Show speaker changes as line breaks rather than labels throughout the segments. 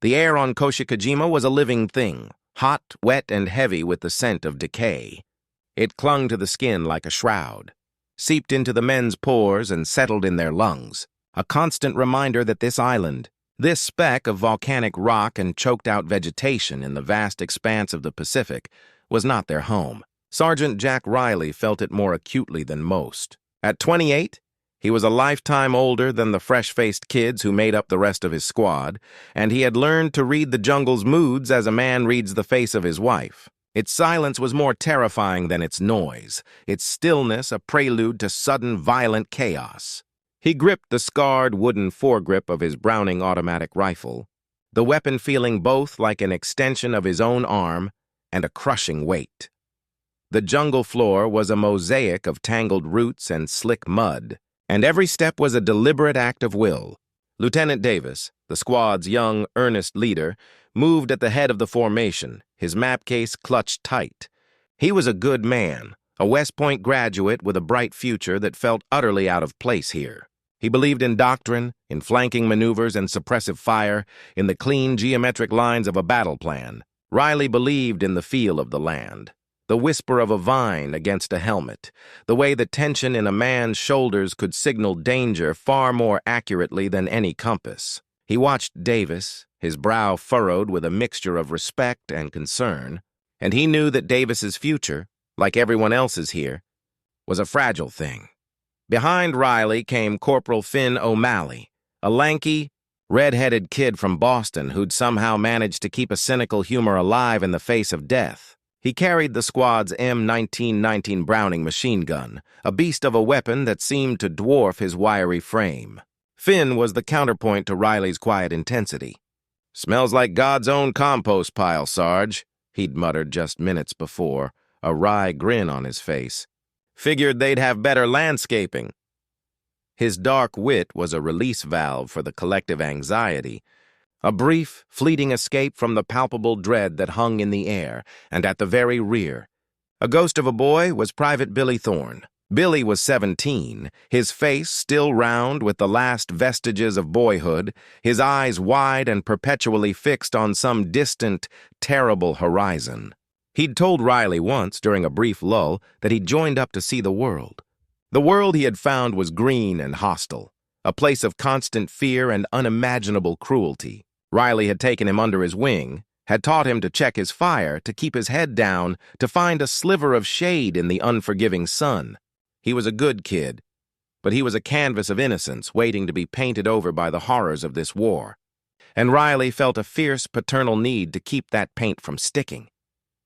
The air on Koshikojima was a living thing, hot, wet, and heavy with the scent of decay. It clung to the skin like a shroud, seeped into the men's pores and settled in their lungs, a constant reminder that this island, this speck of volcanic rock and choked-out vegetation in the vast expanse of the Pacific, was not their home. Sergeant Jack Riley felt it more acutely than most. At 28, he was a lifetime older than the fresh-faced kids who made up the rest of his squad, and he had learned to read the jungle's moods as a man reads the face of his wife. Its silence was more terrifying than its noise, its stillness a prelude to sudden, violent chaos. He gripped the scarred wooden foregrip of his Browning automatic rifle, the weapon feeling both like an extension of his own arm and a crushing weight. The jungle floor was a mosaic of tangled roots and slick mud, and every step was a deliberate act of will. Lieutenant Davis, the squad's young, earnest leader, moved at the head of the formation, his map case clutched tight. He was a good man, a West Point graduate with a bright future that felt utterly out of place here. He believed in doctrine, in flanking maneuvers and suppressive fire, in the clean geometric lines of a battle plan. Riley believed in the feel of the land, the whisper of a vine against a helmet, the way the tension in a man's shoulders could signal danger far more accurately than any compass. He watched Davis, his brow furrowed with a mixture of respect and concern, and he knew that Davis's future, like everyone else's here, was a fragile thing. Behind Riley came Corporal Finn O'Malley, a lanky, red-headed kid from Boston who'd somehow managed to keep a cynical humor alive in the face of death. He carried the squad's M1919 Browning machine gun, a beast of a weapon that seemed to dwarf his wiry frame. Finn was the counterpoint to Riley's quiet intensity. "Smells like God's own compost pile, Sarge," he'd muttered just minutes before, a wry grin on his face. "Figured they'd have better landscaping." His dark wit was a release valve for the collective anxiety, a brief, fleeting escape from the palpable dread that hung in the air, and at the very rear. A ghost of a boy was Private Billy Thorne. Billy was 17, his face still round with the last vestiges of boyhood, his eyes wide and perpetually fixed on some distant, terrible horizon. He'd told Riley once, during a brief lull, that he'd joined up to see the world. The world he had found was green and hostile, a place of constant fear and unimaginable cruelty. Riley had taken him under his wing, had taught him to check his fire, to keep his head down, to find a sliver of shade in the unforgiving sun. He was a good kid, but he was a canvas of innocence waiting to be painted over by the horrors of this war. And Riley felt a fierce paternal need to keep that paint from sticking.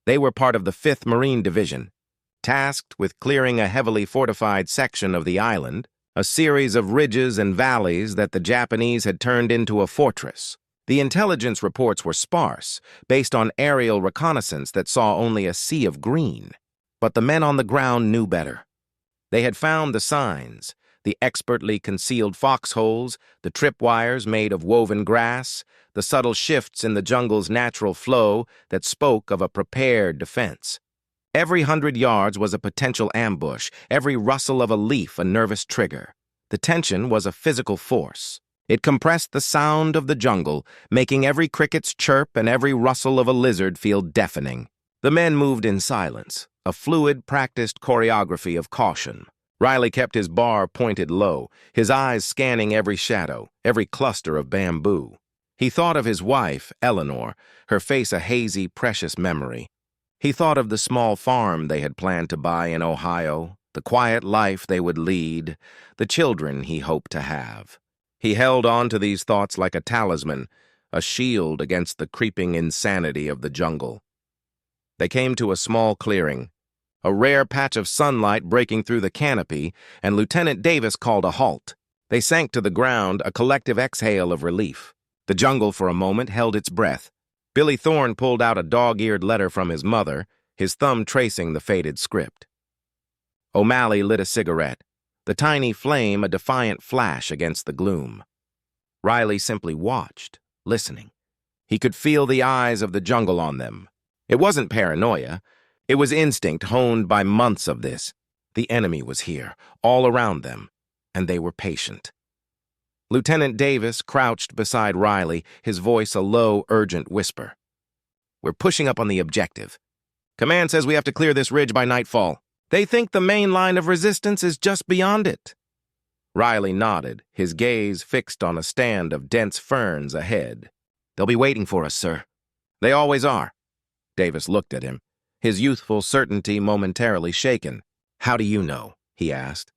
They were part of the 5th Marine Division, tasked with clearing a heavily fortified section of the island, a series of ridges and valleys that the Japanese had turned into a fortress. The intelligence reports were sparse, based on aerial reconnaissance that saw only a sea of green. But the men on the ground knew better. They had found the signs, the expertly concealed foxholes, the tripwires made of woven grass, the subtle shifts in the jungle's natural flow that spoke of a prepared defense. Every 100 yards was a potential ambush, every rustle of a leaf a nervous trigger. The tension was a physical force. It compressed the sound of the jungle, making every cricket's chirp and every rustle of a lizard feel deafening. The men moved in silence, a fluid, practiced choreography of caution. Riley kept his bar pointed low, his eyes scanning every shadow, every cluster of bamboo. He thought of his wife, Eleanor, her face a hazy, precious memory. He thought of the small farm they had planned to buy in Ohio, the quiet life they would lead, the children he hoped to have. He held on to these thoughts like a talisman, a shield against the creeping insanity of the jungle. They came to a small clearing, a rare patch of sunlight breaking through the canopy, and Lieutenant Davis called a halt. They sank to the ground, a collective exhale of relief. The jungle for a moment held its breath. Billy Thorne pulled out a dog-eared letter from his mother, his thumb tracing the faded script. O'Malley lit a cigarette, the tiny flame a defiant flash against the gloom. Riley simply watched, listening. He could feel the eyes of the jungle on them. It wasn't paranoia. It was instinct honed by months of this. The enemy was here, all around them, and they were patient. Lieutenant Davis crouched beside Riley, his voice a low, urgent whisper. "We're pushing up on the objective. Command says we have to clear this ridge by nightfall. They think the main line of resistance is just beyond it." Riley nodded, his gaze fixed on a stand of dense ferns ahead. "They'll be waiting for us, sir." "They always are." Davis looked at him, his youthful certainty momentarily shaken. "How do you know?" he asked.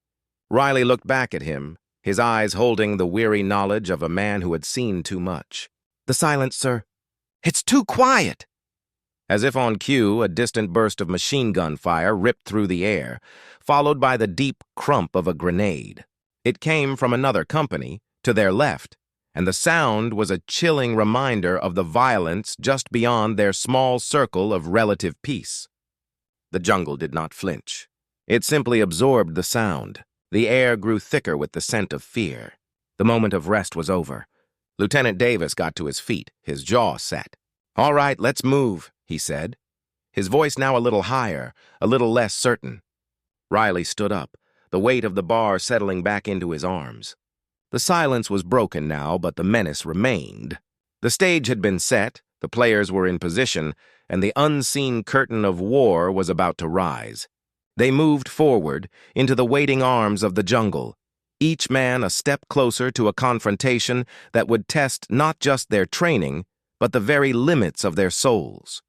Riley looked back at him, his eyes holding the weary knowledge of a man who had seen too much. "The silence, sir. It's too quiet." As if on cue, a distant burst of machine gun fire ripped through the air, followed by the deep crump of a grenade. It came from another company, to their left, and the sound was a chilling reminder of the violence just beyond their small circle of relative peace. The jungle did not flinch. It simply absorbed the sound. The air grew thicker with the scent of fear. The moment of rest was over. Lieutenant Davis got to his feet, his jaw set. "All right, let's move," he said, his voice now a little higher, a little less certain. Riley stood up, the weight of the bar settling back into his arms. The silence was broken now, but the menace remained. The stage had been set, the players were in position, and the unseen curtain of war was about to rise. They moved forward, into the waiting arms of the jungle, each man a step closer to a confrontation that would test not just their training, but the very limits of their souls.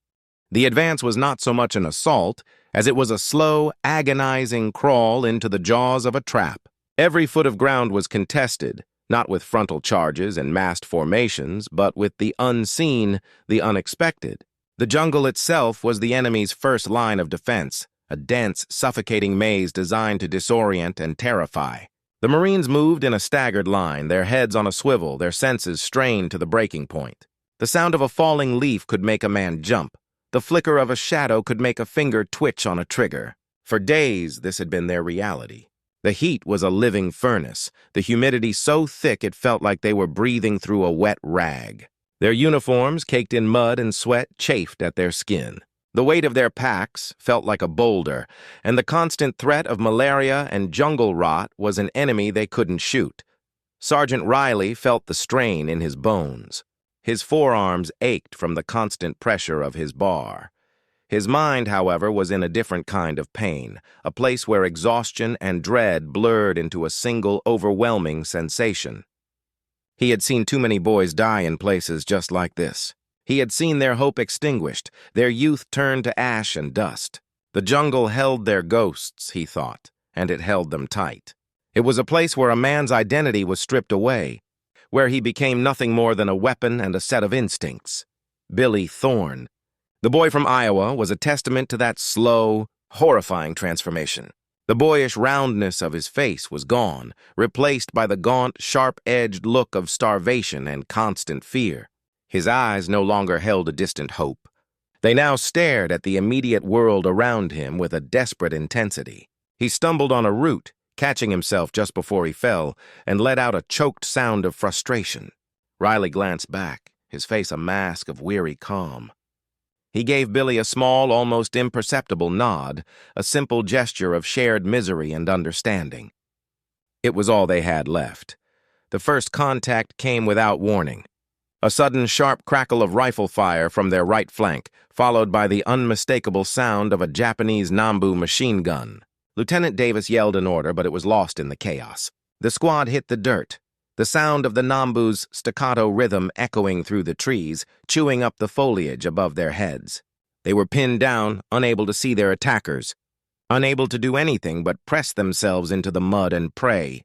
The advance was not so much an assault as it was a slow, agonizing crawl into the jaws of a trap. Every foot of ground was contested, not with frontal charges and massed formations, but with the unseen, the unexpected. The jungle itself was the enemy's first line of defense, a dense, suffocating maze designed to disorient and terrify. The Marines moved in a staggered line, their heads on a swivel, their senses strained to the breaking point. The sound of a falling leaf could make a man jump. The flicker of a shadow could make a finger twitch on a trigger. For days, this had been their reality. The heat was a living furnace, the humidity so thick it felt like they were breathing through a wet rag. Their uniforms, caked in mud and sweat, chafed at their skin. The weight of their packs felt like a boulder, and the constant threat of malaria and jungle rot was an enemy they couldn't shoot. Sergeant Riley felt the strain in his bones. His forearms ached from the constant pressure of his bar. His mind, however, was in a different kind of pain, a place where exhaustion and dread blurred into a single, overwhelming sensation. He had seen too many boys die in places just like this. He had seen their hope extinguished, their youth turned to ash and dust. The jungle held their ghosts, he thought, and it held them tight. It was a place where a man's identity was stripped away, where he became nothing more than a weapon and a set of instincts. Billy Thorne, the boy from Iowa, was a testament to that slow, horrifying transformation. The boyish roundness of his face was gone, replaced by the gaunt, sharp-edged look of starvation and constant fear. His eyes no longer held a distant hope. They now stared at the immediate world around him with a desperate intensity. He stumbled on a root, catching himself just before he fell, and let out a choked sound of frustration. Riley glanced back, his face a mask of weary calm. He gave Billy a small, almost imperceptible nod, a simple gesture of shared misery and understanding. It was all they had left. The first contact came without warning. A sudden sharp crackle of rifle fire from their right flank, followed by the unmistakable sound of a Japanese Nambu machine gun. Lieutenant Davis yelled an order, but it was lost in the chaos. The squad hit the dirt, the sound of the Nambu's staccato rhythm echoing through the trees, chewing up the foliage above their heads. They were pinned down, unable to see their attackers, unable to do anything but press themselves into the mud and pray.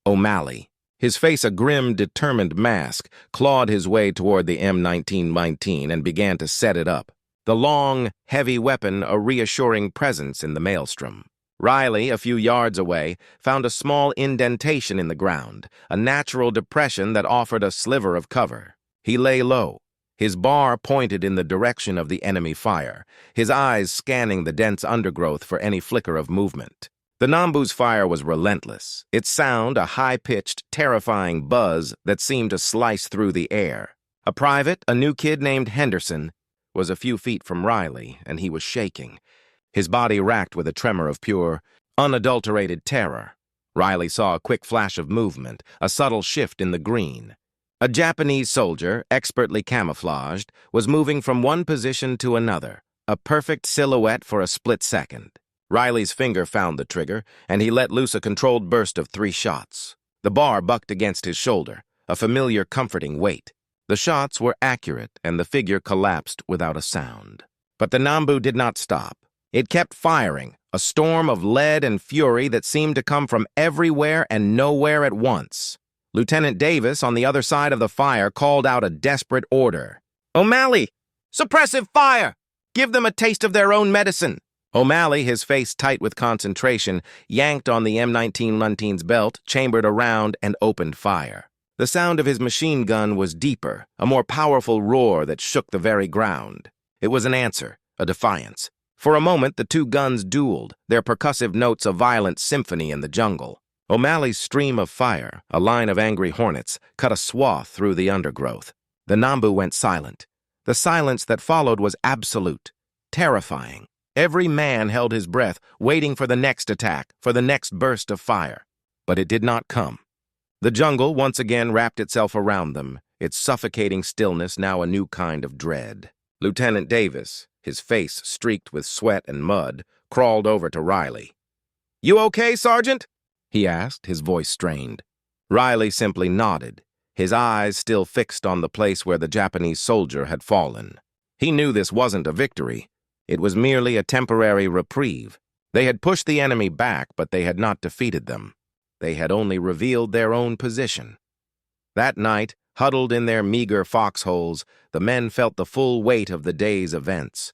O'Malley, his face a grim, determined mask, clawed his way toward the M1919 and began to set it up. The long, heavy weapon a reassuring presence in the maelstrom. Riley, a few yards away, found a small indentation in the ground, a natural depression that offered a sliver of cover. He lay low, his bar pointed in the direction of the enemy fire, his eyes scanning the dense undergrowth for any flicker of movement. The Nambu's fire was relentless, its sound a high-pitched, terrifying buzz that seemed to slice through the air. A private, a new kid named Henderson, was a few feet from Riley, and he was shaking, his body racked with a tremor of pure, unadulterated terror. Riley saw a quick flash of movement, a subtle shift in the green. A Japanese soldier, expertly camouflaged, was moving from one position to another, a perfect silhouette for a split second. Riley's finger found the trigger, and he let loose a controlled burst of 3 shots. The bar bucked against his shoulder, a familiar, comforting weight. The shots were accurate, and the figure collapsed without a sound. But the Nambu did not stop. It kept firing, a storm of lead and fury that seemed to come from everywhere and nowhere at once. Lieutenant Davis, on the other side of the fire, called out a desperate order. "O'Malley! Suppressive fire! Give them a taste of their own medicine!" O'Malley, his face tight with concentration, yanked on the M19 Luntine's belt, chambered around, and opened fire. The sound of his machine gun was deeper, a more powerful roar that shook the very ground. It was an answer, a defiance. For a moment, the 2 guns dueled, their percussive notes a violent symphony in the jungle. O'Malley's stream of fire, a line of angry hornets, cut a swath through the undergrowth. The Nambu went silent. The silence that followed was absolute, terrifying. Every man held his breath, waiting for the next attack, for the next burst of fire. But it did not come. The jungle once again wrapped itself around them, its suffocating stillness now a new kind of dread. Lieutenant Davis, his face streaked with sweat and mud, crawled over to Riley. "You okay, Sergeant?" he asked, his voice strained. Riley simply nodded, his eyes still fixed on the place where the Japanese soldier had fallen. He knew this wasn't a victory. It was merely a temporary reprieve. They had pushed the enemy back, but they had not defeated them. They had only revealed their own position. That night, huddled in their meager foxholes, the men felt the full weight of the day's events.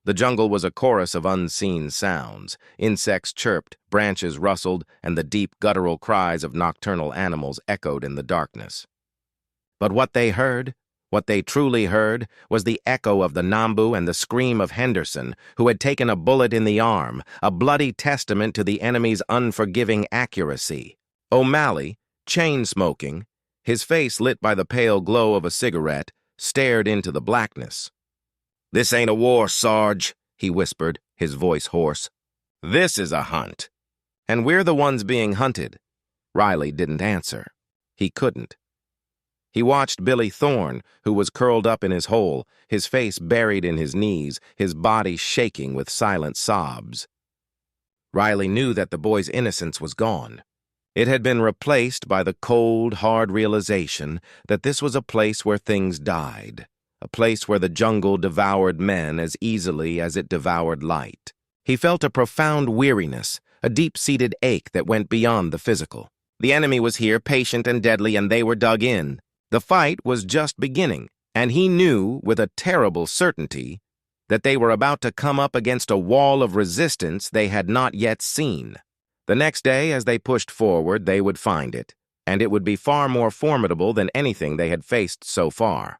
The jungle was a chorus of unseen sounds. Insects chirped, branches rustled, and the deep guttural cries of nocturnal animals echoed in the darkness. But what they heard, what they truly heard, was the echo of the Nambu and the scream of Henderson, who had taken a bullet in the arm, a bloody testament to the enemy's unforgiving accuracy. O'Malley, chain-smoking, his face lit by the pale glow of a cigarette, stared into the blackness. "This ain't a war, Sarge," he whispered, his voice hoarse. "This is a hunt. And we're the ones being hunted." Riley didn't answer. He couldn't. He watched Billy Thorne, who was curled up in his hole, his face buried in his knees, his body shaking with silent sobs. Riley knew that the boy's innocence was gone. It had been replaced by the cold, hard realization that this was a place where things died, a place where the jungle devoured men as easily as it devoured light. He felt a profound weariness, a deep-seated ache that went beyond the physical. The enemy was here, patient and deadly, and they were dug in. The fight was just beginning, and he knew with a terrible certainty that they were about to come up against a wall of resistance they had not yet seen. The next day, as they pushed forward, they would find it, and it would be far more formidable than anything they had faced so far.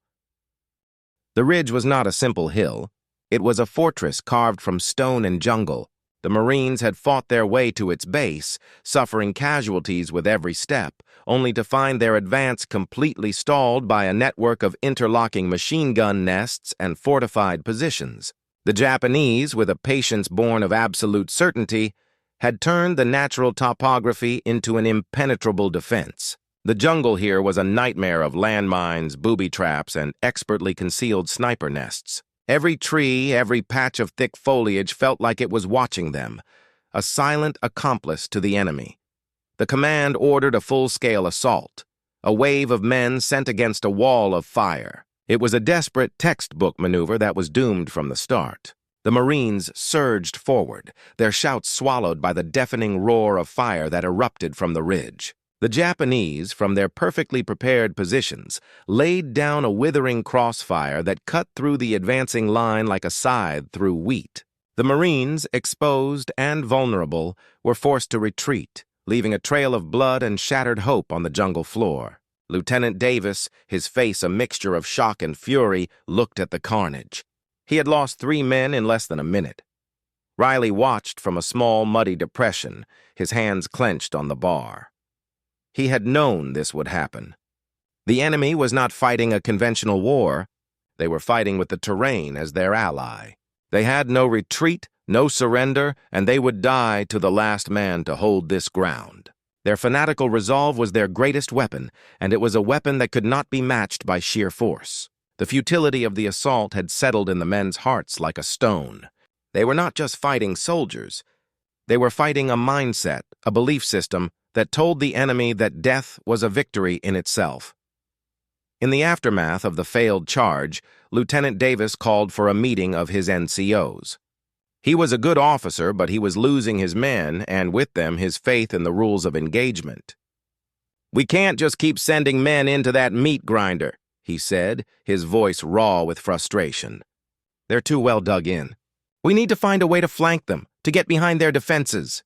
The ridge was not a simple hill. It was a fortress carved from stone and jungle. The Marines had fought their way to its base, suffering casualties with every step, only to find their advance completely stalled by a network of interlocking machine gun nests and fortified positions. The Japanese, with a patience born of absolute certainty, had turned the natural topography into an impenetrable defense. The jungle here was a nightmare of landmines, booby traps, and expertly concealed sniper nests. Every tree, every patch of thick foliage felt like it was watching them, a silent accomplice to the enemy. The command ordered a full-scale assault, a wave of men sent against a wall of fire. It was a desperate textbook maneuver that was doomed from the start. The Marines surged forward, their shouts swallowed by the deafening roar of fire that erupted from the ridge. The Japanese, from their perfectly prepared positions, laid down a withering crossfire that cut through the advancing line like a scythe through wheat. The Marines, exposed and vulnerable, were forced to retreat, leaving a trail of blood and shattered hope on the jungle floor. Lieutenant Davis, his face a mixture of shock and fury, looked at the carnage. He had lost 3 men in less than a minute. Riley watched from a small, muddy depression, his hands clenched on the bar. He had known this would happen. The enemy was not fighting a conventional war. They were fighting with the terrain as their ally. They had no retreat, no surrender, and they would die to the last man to hold this ground. Their fanatical resolve was their greatest weapon, and it was a weapon that could not be matched by sheer force. The futility of the assault had settled in the men's hearts like a stone. They were not just fighting soldiers. They were fighting a mindset, a belief system that told the enemy that death was a victory in itself. In the aftermath of the failed charge, Lieutenant Davis called for a meeting of his NCOs. He was a good officer, but he was losing his men, and with them his faith in the rules of engagement. "We can't just keep sending men into that meat grinder," he said, his voice raw with frustration. "They're too well dug in. We need to find a way to flank them, to get behind their defenses."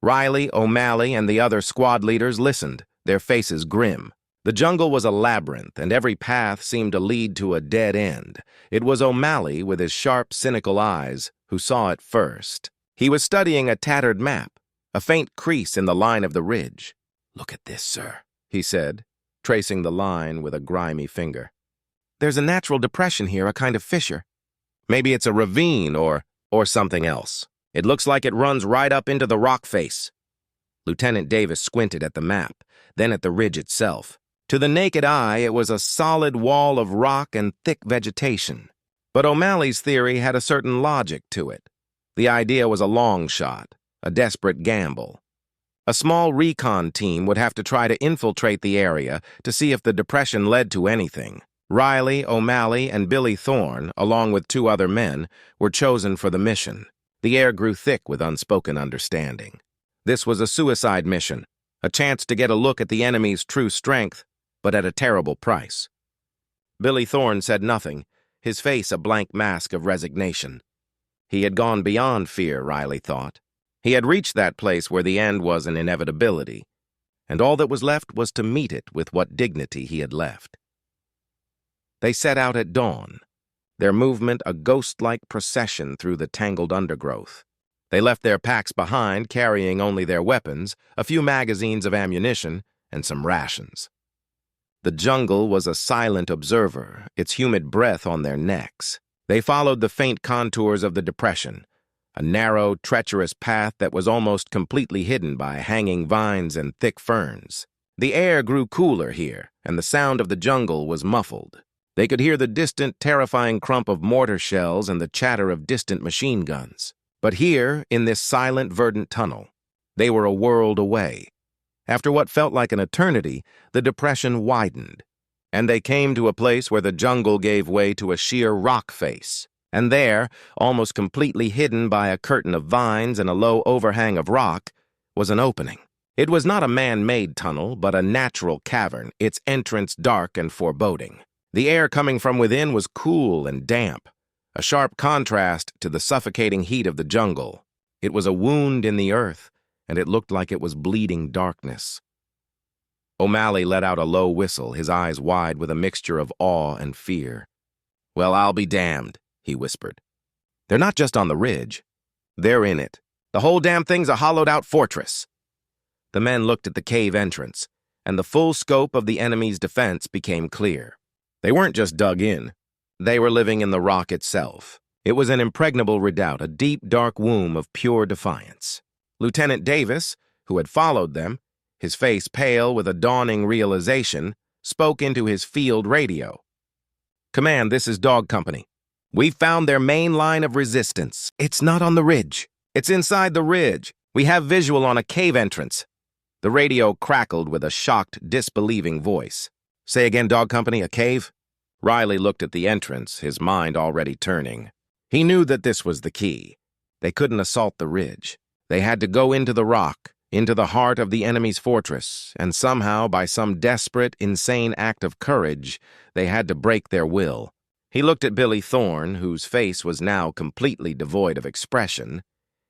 Riley, O'Malley, and the other squad leaders listened, their faces grim. The jungle was a labyrinth, and every path seemed to lead to a dead end. It was O'Malley, with his sharp, cynical eyes, who saw it first. He was studying a tattered map, a faint crease in the line of the ridge. "Look at this, sir," he said, tracing the line with a grimy finger. "There's a natural depression here, a kind of fissure. Maybe it's a ravine or something else. It looks like it runs right up into the rock face." Lieutenant Davis squinted at the map, then at the ridge itself. To the naked eye, it was a solid wall of rock and thick vegetation. But O'Malley's theory had a certain logic to it. The idea was a long shot, a desperate gamble. A small recon team would have to try to infiltrate the area to see if the depression led to anything. Riley, O'Malley, and Billy Thorne, along with 2 other men, were chosen for the mission. The air grew thick with unspoken understanding. This was a suicide mission, a chance to get a look at the enemy's true strength, but at a terrible price. Billy Thorne said nothing, his face a blank mask of resignation. He had gone beyond fear, Riley thought. He had reached that place where the end was an inevitability, and all that was left was to meet it with what dignity he had left. They set out at dawn, their movement a ghost-like procession through the tangled undergrowth. They left their packs behind, carrying only their weapons, a few magazines of ammunition, and some rations. The jungle was a silent observer, its humid breath on their necks. They followed the faint contours of the depression, a narrow, treacherous path that was almost completely hidden by hanging vines and thick ferns. The air grew cooler here, and the sound of the jungle was muffled. They could hear the distant, terrifying crump of mortar shells and the chatter of distant machine guns. But here, in this silent, verdant tunnel, they were a world away. After what felt like an eternity, the depression widened, and they came to a place where the jungle gave way to a sheer rock face. And there, almost completely hidden by a curtain of vines and a low overhang of rock, was an opening. It was not a man-made tunnel, but a natural cavern, its entrance dark and foreboding. The air coming from within was cool and damp, a sharp contrast to the suffocating heat of the jungle. It was a wound in the earth, and it looked like it was bleeding darkness. O'Malley let out a low whistle, his eyes wide with a mixture of awe and fear. "Well, I'll be damned," he whispered. "They're not just on the ridge. They're in it. The whole damn thing's a hollowed-out fortress." The men looked at the cave entrance, and the full scope of the enemy's defense became clear. They weren't just dug in. They were living in the rock itself. It was an impregnable redoubt, a deep, dark womb of pure defiance. Lieutenant Davis, who had followed them, his face pale with a dawning realization, spoke into his field radio. "Command, this is Dog Company. We've found their main line of resistance. It's not on the ridge. It's inside the ridge. We have visual on a cave entrance." The radio crackled with a shocked, disbelieving voice. "Say again, Dog Company, a cave?" Riley looked at the entrance, his mind already turning. He knew that this was the key. They couldn't assault the ridge. They had to go into the rock, into the heart of the enemy's fortress, and somehow, by some desperate, insane act of courage, they had to break their will. He looked at Billy Thorne, whose face was now completely devoid of expression,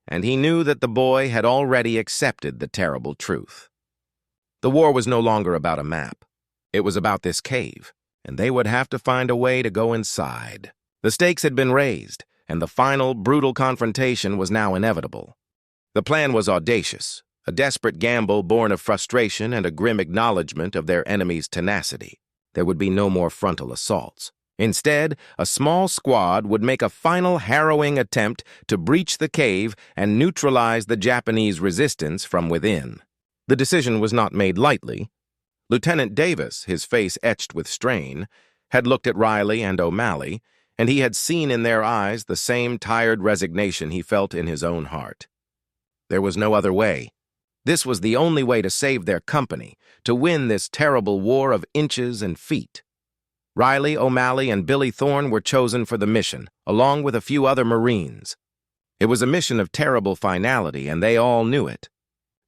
and he knew that the boy had already accepted the terrible truth. The war was no longer about a map. It was about this cave, and they would have to find a way to go inside. The stakes had been raised, and the final, brutal confrontation was now inevitable. The plan was audacious, a desperate gamble born of frustration and a grim acknowledgement of their enemy's tenacity. There would be no more frontal assaults. Instead, a small squad would make a final harrowing attempt to breach the cave and neutralize the Japanese resistance from within. The decision was not made lightly. Lieutenant Davis, his face etched with strain, had looked at Riley and O'Malley, and he had seen in their eyes the same tired resignation he felt in his own heart. There was no other way. This was the only way to save their company, to win this terrible war of inches and feet. Riley, O'Malley, and Billy Thorne were chosen for the mission, along with a few other Marines. It was a mission of terrible finality, and they all knew it.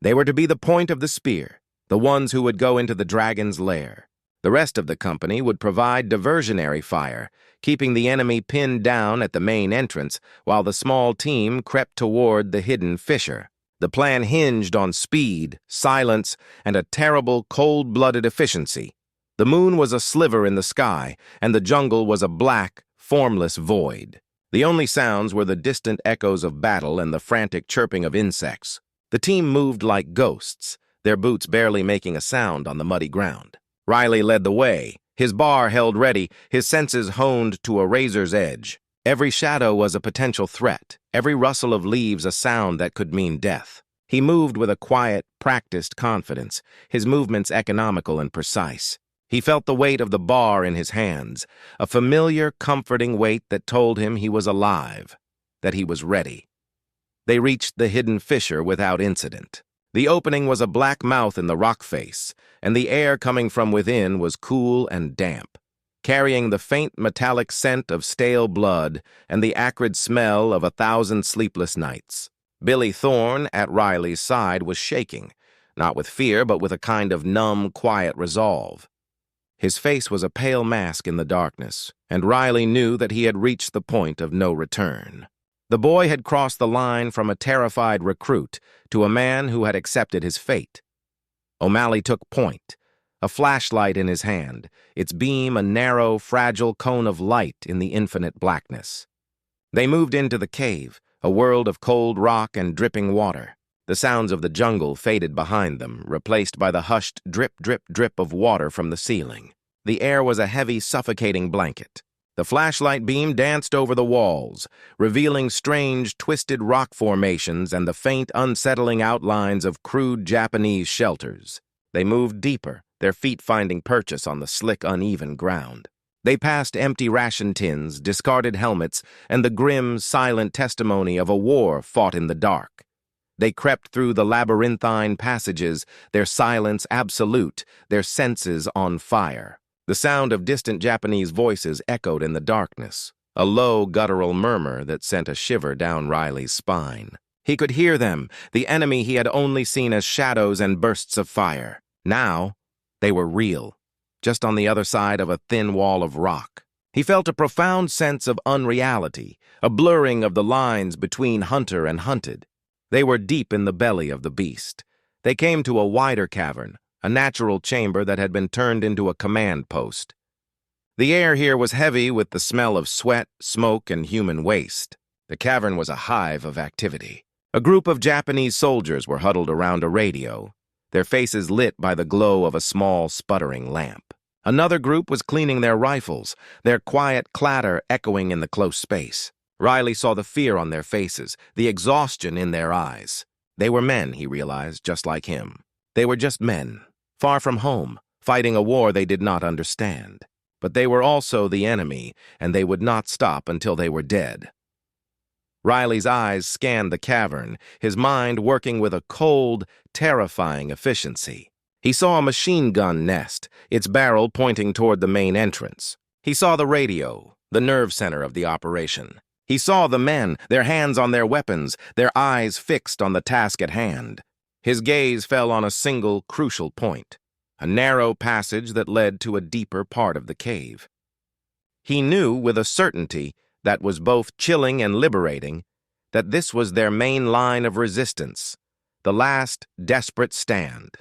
They were to be the point of the spear, the ones who would go into the dragon's lair. The rest of the company would provide diversionary fire, keeping the enemy pinned down at the main entrance while the small team crept toward the hidden fissure. The plan hinged on speed, silence, and a terrible, cold-blooded efficiency. The moon was a sliver in the sky, and the jungle was a black, formless void. The only sounds were the distant echoes of battle and the frantic chirping of insects. The team moved like ghosts, their boots barely making a sound on the muddy ground. Riley led the way, his bar held ready, his senses honed to a razor's edge. Every shadow was a potential threat, every rustle of leaves a sound that could mean death. He moved with a quiet, practiced confidence, his movements economical and precise. He felt the weight of the bar in his hands, a familiar, comforting weight that told him he was alive, that he was ready. They reached the hidden fissure without incident. The opening was a black mouth in the rock face, and the air coming from within was cool and damp, carrying the faint metallic scent of stale blood and the acrid smell of 1,000 sleepless nights. Billy Thorne, at Riley's side, was shaking, not with fear but with a kind of numb, quiet resolve. His face was a pale mask in the darkness, and Riley knew that he had reached the point of no return. The boy had crossed the line from a terrified recruit to a man who had accepted his fate. O'Malley took point, a flashlight in his hand, its beam a narrow, fragile cone of light in the infinite blackness. They moved into the cave, a world of cold rock and dripping water. The sounds of the jungle faded behind them, replaced by the hushed drip, drip, drip of water from the ceiling. The air was a heavy, suffocating blanket. The flashlight beam danced over the walls, revealing strange, twisted rock formations and the faint, unsettling outlines of crude Japanese shelters. They moved deeper, their feet finding purchase on the slick, uneven ground. They passed empty ration tins, discarded helmets, and the grim, silent testimony of a war fought in the dark. They crept through the labyrinthine passages, their silence absolute, their senses on fire. The sound of distant Japanese voices echoed in the darkness, a low, guttural murmur that sent a shiver down Riley's spine. He could hear them, the enemy he had only seen as shadows and bursts of fire. Now, they were real, just on the other side of a thin wall of rock. He felt a profound sense of unreality, a blurring of the lines between hunter and hunted. They were deep in the belly of the beast. They came to a wider cavern, a natural chamber that had been turned into a command post. The air here was heavy with the smell of sweat, smoke, and human waste. The cavern was a hive of activity. A group of Japanese soldiers were huddled around a radio, their faces lit by the glow of a small, sputtering lamp. Another group was cleaning their rifles, their quiet clatter echoing in the close space. Riley saw the fear on their faces, the exhaustion in their eyes. They were men, he realized, just like him. They were just men, far from home, fighting a war they did not understand. But they were also the enemy, and they would not stop until they were dead. Riley's eyes scanned the cavern, his mind working with a cold, terrifying efficiency. He saw a machine gun nest, its barrel pointing toward the main entrance. He saw the radio, the nerve center of the operation. He saw the men, their hands on their weapons, their eyes fixed on the task at hand. His gaze fell on a single, crucial point, a narrow passage that led to a deeper part of the cave. He knew with a certainty that was both chilling and liberating that this was their main line of resistance, the last desperate stand.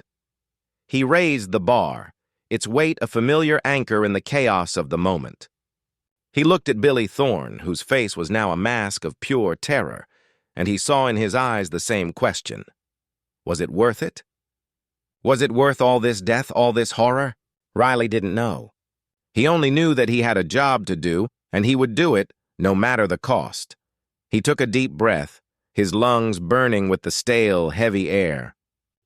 He raised the bar, its weight a familiar anchor in the chaos of the moment. He looked at Billy Thorne, whose face was now a mask of pure terror, and he saw in his eyes the same question. Was it worth it? Was it worth all this death, all this horror? Riley didn't know. He only knew that he had a job to do, and he would do it, no matter the cost. He took a deep breath, his lungs burning with the stale, heavy air.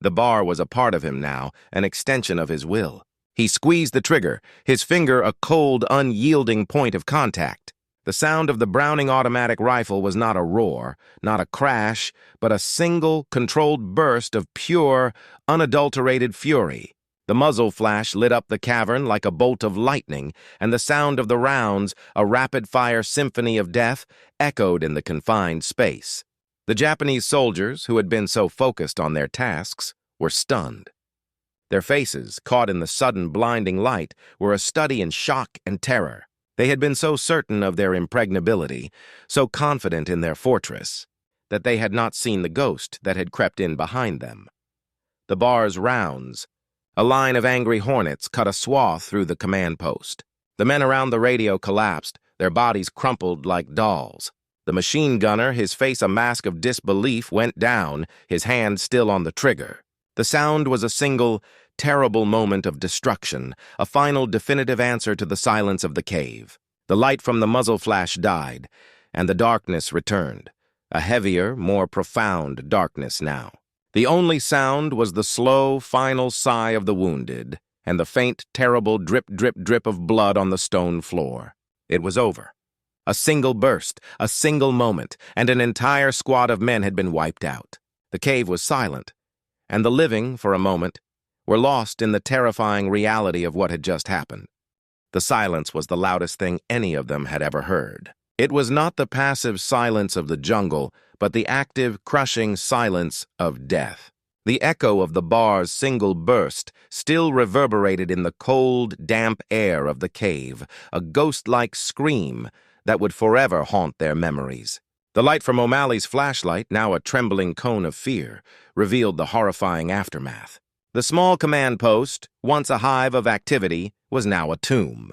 The bar was a part of him now, an extension of his will. He squeezed the trigger, his finger a cold, unyielding point of contact. The sound of the Browning automatic rifle was not a roar, not a crash, but a single, controlled burst of pure, unadulterated fury. The muzzle flash lit up the cavern like a bolt of lightning, and the sound of the rounds, a rapid-fire symphony of death, echoed in the confined space. The Japanese soldiers, who had been so focused on their tasks, were stunned. Their faces, caught in the sudden blinding light, were a study in shock and terror. They had been so certain of their impregnability, so confident in their fortress, that they had not seen the ghost that had crept in behind them. The bar's rounds, a line of angry hornets, cut a swath through the command post. The men around the radio collapsed, their bodies crumpled like dolls. The machine gunner, his face a mask of disbelief, went down, his hand still on the trigger. The sound was a single, terrible moment of destruction, a final definitive answer to the silence of the cave. The light from the muzzle flash died, and the darkness returned, a heavier, more profound darkness now. The only sound was the slow, final sigh of the wounded, and the faint, terrible drip, drip, drip of blood on the stone floor. It was over. A single burst, a single moment, and an entire squad of men had been wiped out. The cave was silent, and the living, for a moment, were lost in the terrifying reality of what had just happened. The silence was the loudest thing any of them had ever heard. It was not the passive silence of the jungle, but the active, crushing silence of death. The echo of the bar's single burst still reverberated in the cold, damp air of the cave, a ghost-like scream that would forever haunt their memories. The light from O'Malley's flashlight, now a trembling cone of fear, revealed the horrifying aftermath. The small command post, once a hive of activity, was now a tomb.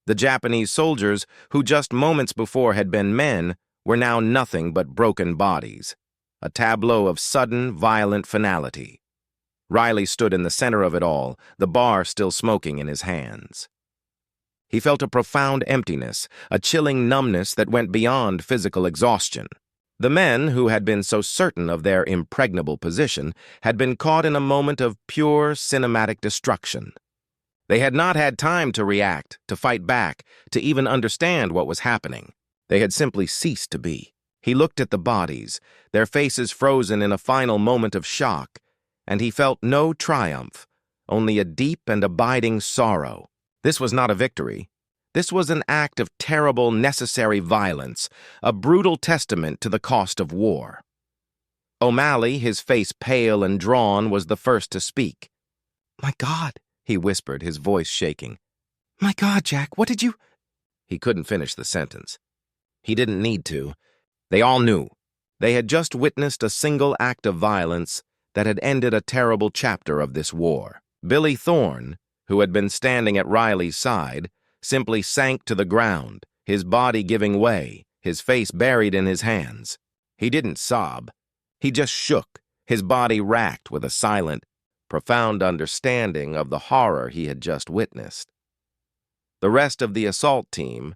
The Japanese soldiers, who just moments before had been men, were now nothing but broken bodies, a tableau of sudden, violent finality. Riley stood in the center of it all, the bar still smoking in his hands. He felt a profound emptiness, a chilling numbness that went beyond physical exhaustion. The men, who had been so certain of their impregnable position, had been caught in a moment of pure cinematic destruction. They had not had time to react, to fight back, to even understand what was happening. They had simply ceased to be. He looked at the bodies, their faces frozen in a final moment of shock, and he felt no triumph, only a deep and abiding sorrow. This was not a victory. This was an act of terrible, necessary violence, a brutal testament to the cost of war. O'Malley, his face pale and drawn, was the first to speak. "My God," he whispered, his voice shaking. "My God, Jack, what did you—" He couldn't finish the sentence. He didn't need to. They all knew. They had just witnessed a single act of violence that had ended a terrible chapter of this war. Billy Thorne, who had been standing at Riley's side, simply sank to the ground, his body giving way, his face buried in his hands. He didn't sob. He just shook, his body racked with a silent, profound understanding of the horror he had just witnessed. The rest of the assault team,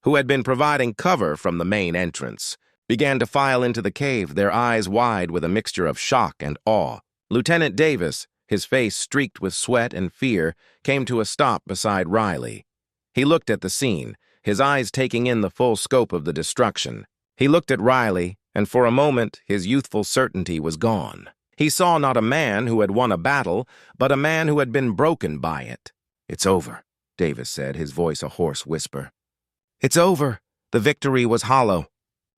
who had been providing cover from the main entrance, began to file into the cave, their eyes wide with a mixture of shock and awe. Lieutenant Davis, his face streaked with sweat and fear, came to a stop beside Riley. He looked at the scene, his eyes taking in the full scope of the destruction. He looked at Riley, and for a moment his youthful certainty was gone. He saw not a man who had won a battle, but a man who had been broken by it. "It's over," Davis said, his voice a hoarse whisper. "It's over." The victory was hollow.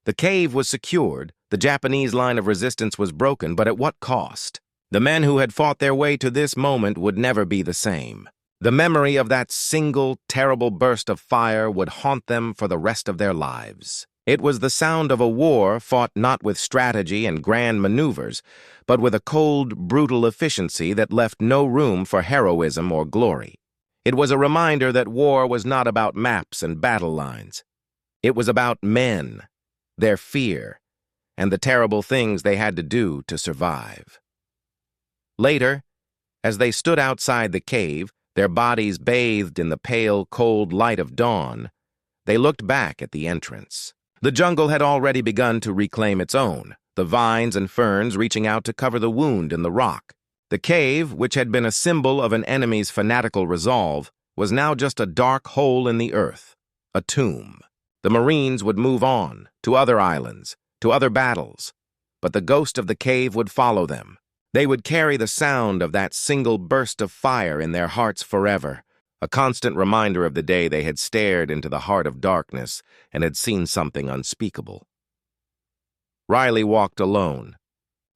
The cave was secured, the Japanese line of resistance was broken, but at what cost? The men who had fought their way to this moment would never be the same. The memory of that single, terrible burst of fire would haunt them for the rest of their lives. It was the sound of a war fought not with strategy and grand maneuvers, but with a cold, brutal efficiency that left no room for heroism or glory. It was a reminder that war was not about maps and battle lines. It was about men, their fear, and the terrible things they had to do to survive. Later, as they stood outside the cave, their bodies bathed in the pale, cold light of dawn, they looked back at the entrance. The jungle had already begun to reclaim its own, the vines and ferns reaching out to cover the wound in the rock. The cave, which had been a symbol of an enemy's fanatical resolve, was now just a dark hole in the earth, a tomb. The Marines would move on, to other islands, to other battles, but the ghost of the cave would follow them. They would carry the sound of that single burst of fire in their hearts forever, a constant reminder of the day they had stared into the heart of darkness and had seen something unspeakable. Riley walked alone,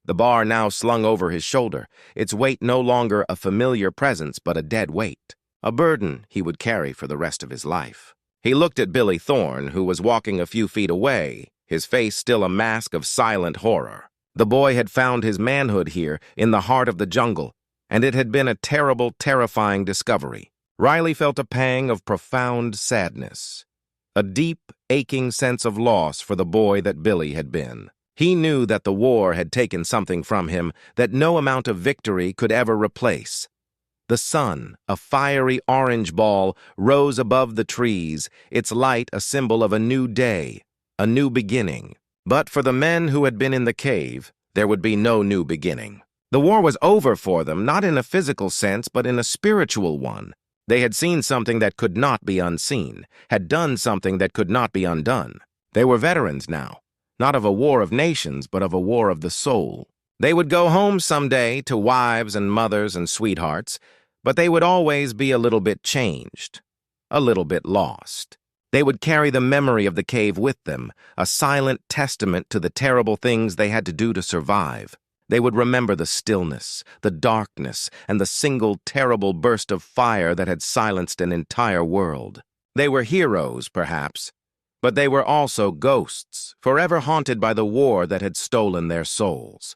the bar now slung over his shoulder, its weight no longer a familiar presence but a dead weight, a burden he would carry for the rest of his life. He looked at Billy Thorne, who was walking a few feet away, his face still a mask of silent horror. The boy had found his manhood here, in the heart of the jungle, and it had been a terrible, terrifying discovery. Riley felt a pang of profound sadness, a deep, aching sense of loss for the boy that Billy had been. He knew that the war had taken something from him that no amount of victory could ever replace. The sun, a fiery orange ball, rose above the trees, its light a symbol of a new day, a new beginning. But for the men who had been in the cave, there would be no new beginning. The war was over for them, not in a physical sense, but in a spiritual one. They had seen something that could not be unseen, had done something that could not be undone. They were veterans now, not of a war of nations, but of a war of the soul. They would go home someday to wives and mothers and sweethearts, but they would always be a little bit changed, a little bit lost. They would carry the memory of the cave with them, a silent testament to the terrible things they had to do to survive. They would remember the stillness, the darkness, and the single terrible burst of fire that had silenced an entire world. They were heroes, perhaps, but they were also ghosts, forever haunted by the war that had stolen their souls.